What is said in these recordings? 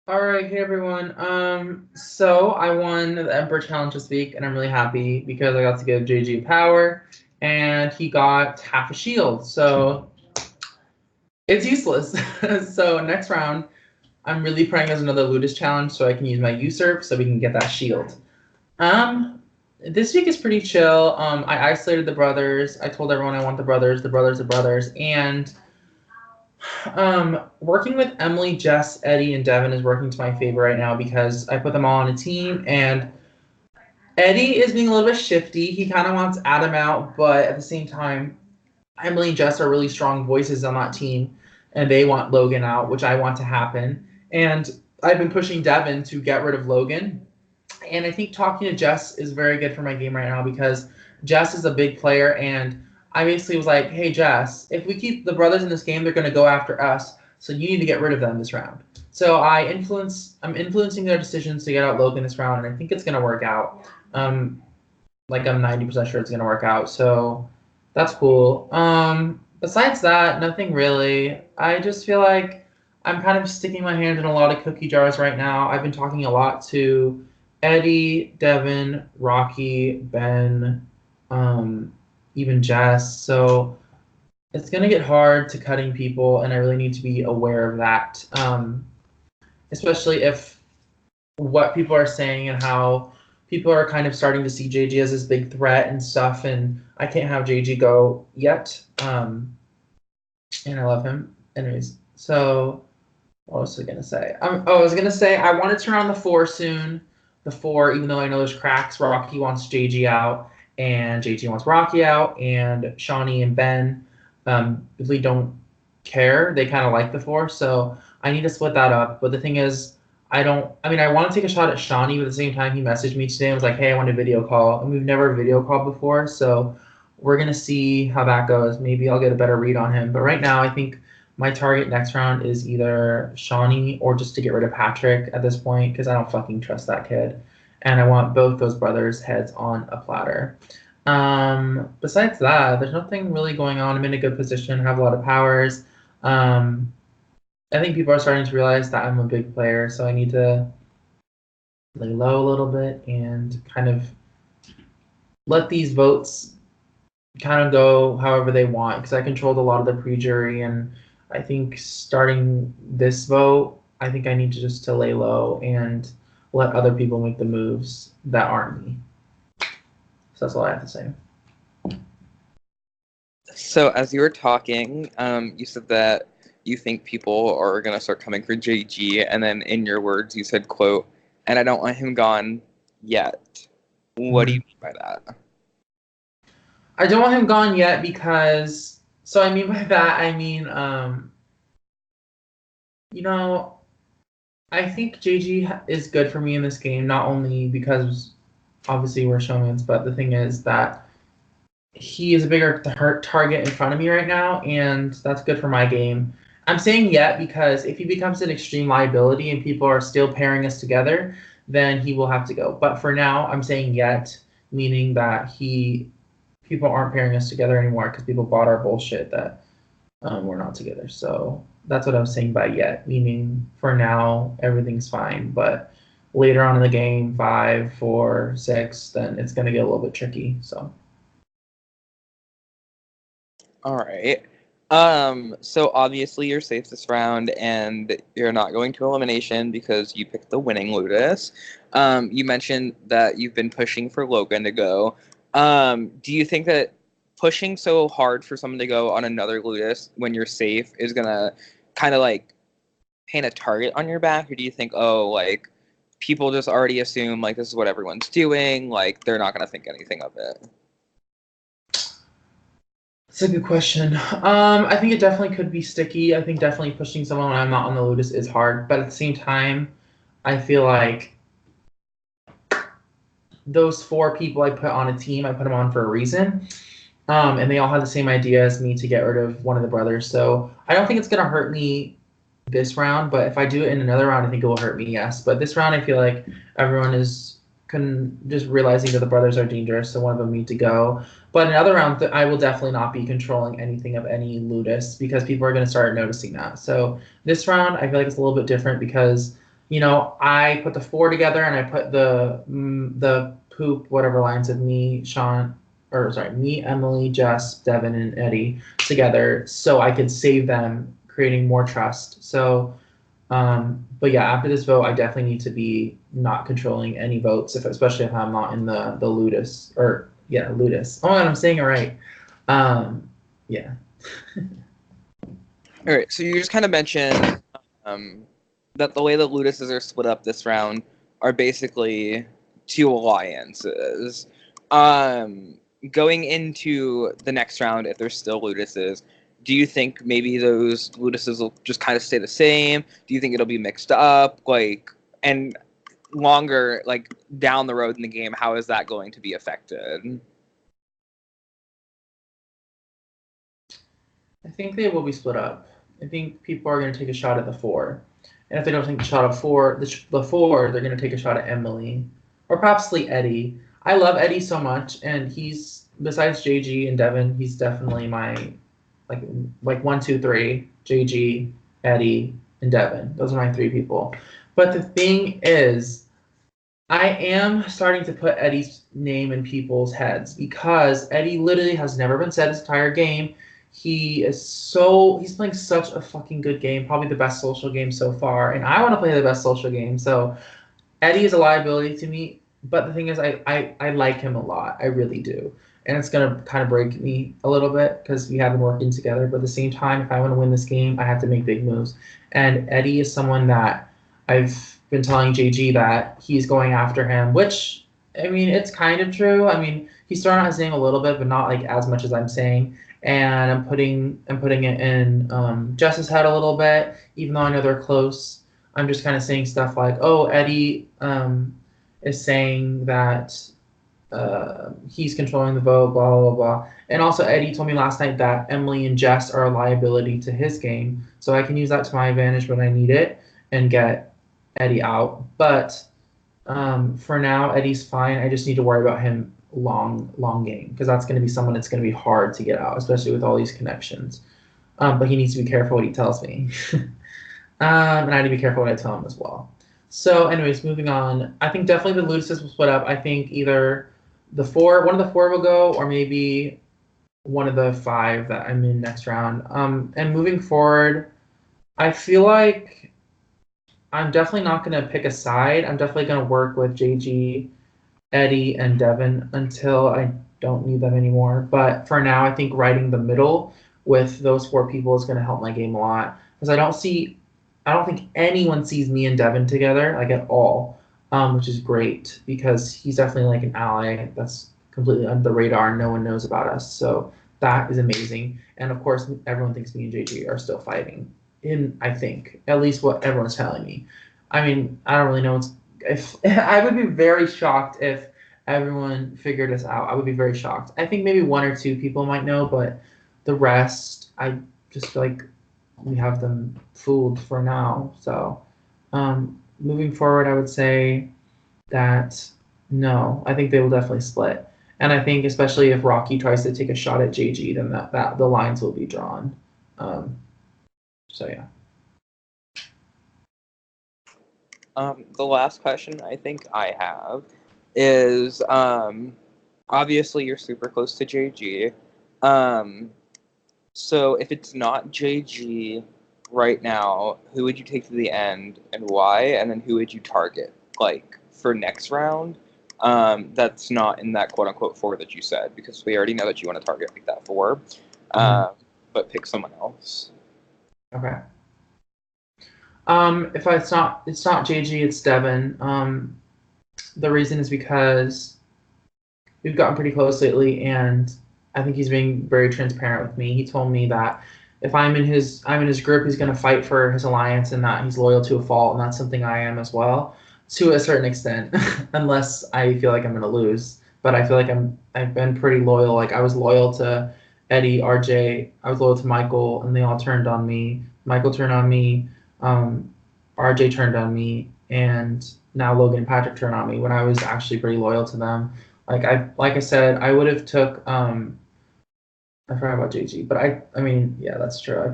All right, hey everyone. So I won the Emperor Challenge this week, and I'm really happy because I got to give JG power, and he got half a shield. So it's useless. So next round, I'm really praying there's another Ludus challenge so I can use my usurp so we can get that shield. Um, this week is pretty chill. I isolated the brothers. I told everyone I want the brothers, and working with Emily, Jess, Eddie, and Devin is working to my favor right now because I put them all on a team, and Eddie is being a little bit shifty. He kind of wants Adam out, but at the same time, Emily and Jess are really strong voices on that team, and they want Logan out, which I want to happen. And I've been pushing Devin to get rid of Logan, and I think talking to Jess is very good for my game right now because Jess is a big player, and I basically was like, hey, Jess, if we keep the brothers in this game, they're going to go after us, so you need to get rid of them this round. So I'm influencing their decisions to get out Logan this round, and I think it's going to work out. Like I'm 90% sure it's going to work out, so that's cool. Besides that, nothing really. I just feel like I'm kind of sticking my hand in a lot of cookie jars right now. I've been talking a lot to Eddie, Devin, Rocky, Ben, even Jess. So it's gonna get hard to cutting people, and I really need to be aware of that. Especially if what people are saying and how people are kind of starting to see JG as this big threat and stuff, and I can't have JG go yet. And I love him. Anyways, so what was I gonna say? I was gonna say I want to turn on the 4 soon. The 4, even though I know there's cracks. Rocky wants JG out, and JG wants Rocky out, and Shawnee and Ben really don't care. They kind of like the 4, so I need to split that up. But the thing is, I don't. I mean, I want to take a shot at Shawnee, but at the same time, he messaged me today and was like, "Hey, I want a video call," and we've never video called before, so we're gonna see how that goes. Maybe I'll get a better read on him. But right now, I think my target next round is either Shawnee or just to get rid of Patrick at this point because I don't fucking trust that kid. And I want both those brothers' heads on a platter. Besides that, there's nothing really going on. I'm in a good position, have a lot of powers. Um, I think people are starting to realize that I'm a big player, so I need to lay low a little bit and kind of let these votes kind of go however they want because I controlled a lot of the pre-jury, and I think starting this vote, I think I need to just to lay low and let other people make the moves that aren't me. So that's all I have to say. So as you were talking, you said that you think people are going to start coming for JG, and then in your words you said, quote, "and I don't want him gone yet." What do you mean by that? I don't want him gone yet because, so I mean by that, I mean, you know, I think JG is good for me in this game, not only because obviously we're showmans, but the thing is that he is a bigger target in front of me right now, and that's good for my game. I'm saying yet because if he becomes an extreme liability and people are still pairing us together, then he will have to go. But for now, I'm saying yet, meaning that people aren't pairing us together anymore because people bought our bullshit that we're not together. So that's what I was saying by yet, meaning for now everything's fine, but later on in the game, 5, 4, 6, then it's gonna get a little bit tricky. So. All right. So obviously you're safe this round, and you're not going to elimination because you picked the winning Ludus. You mentioned that you've been pushing for Logan to go. Do you think that pushing so hard for someone to go on another Ludus when you're safe is gonna kind of like paint a target on your back, or do you think, oh, like people just already assume like this is what everyone's doing, like they're not gonna think anything of it? It's a good question. I think it definitely could be sticky. I think definitely pushing someone when I'm not on the Lotus is hard, but at the same time, I feel like those 4 people I put on a team, I put them on for a reason. And they all have the same idea as me to get rid of one of the brothers. So I don't think it's gonna hurt me this round, but if I do it in another round, I think it will hurt me, yes. But this round, I feel like everyone is just realizing that the brothers are dangerous, so one of them need to go. But in another round, I will definitely not be controlling anything of any Ludus because people are going to start noticing that. So this round, I feel like it's a little bit different because I put the four together and I put the poop whatever lines of me, Sean, or sorry, me, Emily, Jess, Devin, and Eddie together, so I could save them, creating more trust. So, but yeah, after this vote, I definitely need to be not controlling any votes, especially if I'm not in the Ludus or yeah, Ludus. Oh my God, I'm saying it right. Yeah. All right, so you just kind of mentioned that the way that Ludises are split up this round are basically two alliances. Going into the next round, if there's still Ludises, do you think maybe those Ludises will just kind of stay the same? Do you think it'll be mixed up? And longer, down the road in the game, how is that going to be affected? I think they will be split up. I think people are going to take a shot at the four. And if they don't take a shot at four, the four, they're going to take a shot at Emily or possibly Eddie. I love Eddie so much, and he's besides JG and Devin, he's definitely my like 1, 2, 3. JG, Eddie, and Devin. Those are my three people. But the thing is, I am starting to put Eddie's name in people's heads because Eddie literally has never been said his entire game. He's playing such a fucking good game, probably the best social game so far, and I want to play the best social game. So Eddie is a liability to me, but the thing is, I like him a lot. I really do. And it's going to kind of break me a little bit because we have been working together. But at the same time, if I want to win this game, I have to make big moves. And Eddie is someone that I've been telling JG that he's going after him, which, I mean, it's kind of true. I mean, he's throwing out his name a little bit, but not like as much as I'm saying. And I'm putting it in Jess's head a little bit, even though I know they're close. I'm just kind of saying stuff like, "Oh, Eddie is saying that he's controlling the vote, blah blah blah." And also, Eddie told me last night that Emily and Jess are a liability to his game, so I can use that to my advantage when I need it and get Eddie out. But for now, Eddie's fine. I just need to worry about him long game because that's going to be someone that's going to be hard to get out, especially with all these connections. But he needs to be careful what he tells me. And I need to be careful what I tell him as well. So, anyways, moving on. I think definitely the Ludices will split up. I think either one of the four will go, or maybe one of the five that I'm in next round. And moving forward, I feel like I'm definitely not going to pick a side. I'm definitely going to work with JG, Eddie, and Devin until I don't need them anymore. But for now, I think riding the middle with those four people is going to help my game a lot because I don't think anyone sees me and Devin together like at all, which is great because he's definitely like an ally that's completely under the radar. No one knows about us, so that is amazing. And of course, everyone thinks me and JG are still fighting. I think at least what everyone's telling me. I mean, I don't really know. If I would be very shocked if everyone figured us out. I would be very shocked. I think maybe one or two people might know, but the rest, I just feel like we have them fooled for now. So, moving forward, I would say that no, I think they will definitely split. And I think especially if Rocky tries to take a shot at JG, then that the lines will be drawn. Um, so yeah. The last question I think I have is obviously you're super close to JG. So if it's not JG right now, who would you take to the end and why? And then who would you target for next round? That's not in that quote unquote four that you said because we already know that you want to target that four. But pick someone else. Okay. If it's not JG, it's Devin. The reason is because we've gotten pretty close lately, and I think he's being very transparent with me. He told me that if I'm in his group, he's going to fight for his alliance, and that he's loyal to a fault, and that's something I am as well, to a certain extent, unless I feel like I'm going to lose. But I feel like I've been pretty loyal. Like I was loyal to Eddie, RJ. I was loyal to Michael, and they all turned on me. Michael turned on me. RJ turned on me, and now Logan and Patrick turned on me when I was actually pretty loyal to them. Like I said, I would have took I forgot about JG, but I mean, yeah, that's true. I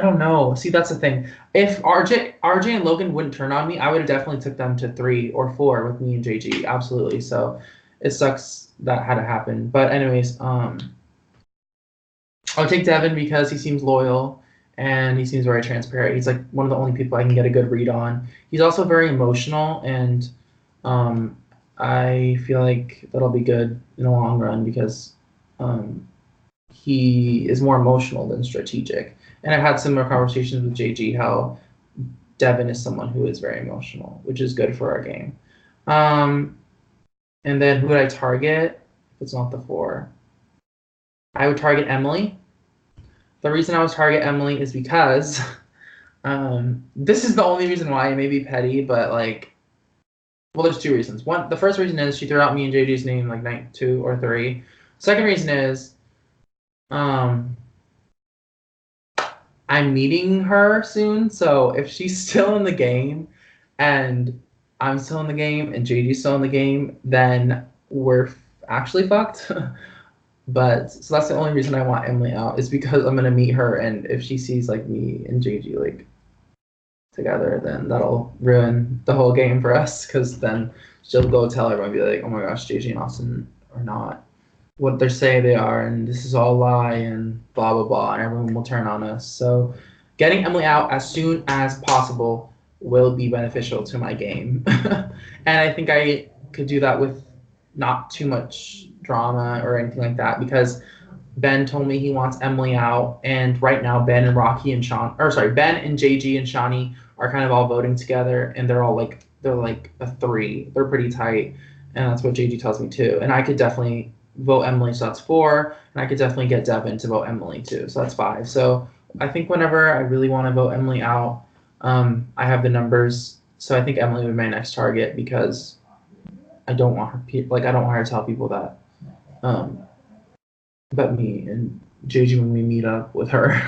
don't know. See, that's the thing. If RJ and Logan wouldn't turn on me, I would have definitely took them to 3 or 4 with me and JG. Absolutely. So it sucks that had to happen. But anyways, I would take Devin because he seems loyal and he seems very transparent. He's like one of the only people I can get a good read on. He's also very emotional, and I feel like that'll be good in the long run because he is more emotional than strategic. And I've had similar conversations with JG how Devin is someone who is very emotional, which is good for our game. And then who would I target? If it's not the 4, I would target Emily. The reason I would target Emily is because this is the only reason why. It may be petty, but like, well, there's 2 reasons. One, the first reason is she threw out me and JJ's name like night 2 or 3. Second reason is um, I'm meeting her soon, so if she's still in the game and I'm still in the game and JJ's still in the game, then we're actually fucked. But so that's the only reason I want Emily out is because I'm gonna meet her, and if she sees like me and JG like together, then that'll ruin the whole game for us. Because then she'll go tell everyone, be like, "Oh my gosh, JG and Austyn are not what they say they are, and this is all a lie, and blah blah blah," and everyone will turn on us. So, getting Emily out as soon as possible will be beneficial to my game, and I think I could do that with not too much drama or anything like that because Ben told me he wants Emily out, and right now Ben and Rocky and Ben and JG and Shawnee are kind of all voting together, and they're like a 3. They're pretty tight, and that's what JG tells me too. And I could definitely vote Emily, so that's 4, and I could definitely get Devin to vote Emily too, so that's 5. So I think whenever I really want to vote Emily out, I have the numbers. So I think Emily would be my next target because I don't want I don't want her to tell people that about me and JJ when we meet up with her.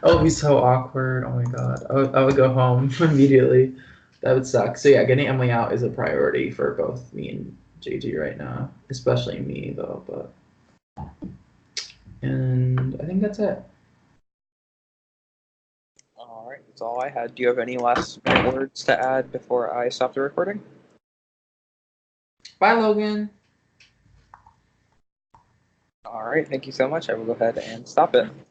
Oh, it'd be so awkward. Oh my god. I would go home immediately. That would suck. So yeah, getting Emily out is a priority for both me and JJ right now. Especially me though, but and I think that's it. All right, that's all I had. Do you have any last minute words to add before I stop the recording? Bye, Logan. All right, thank you so much. I will go ahead and stop it.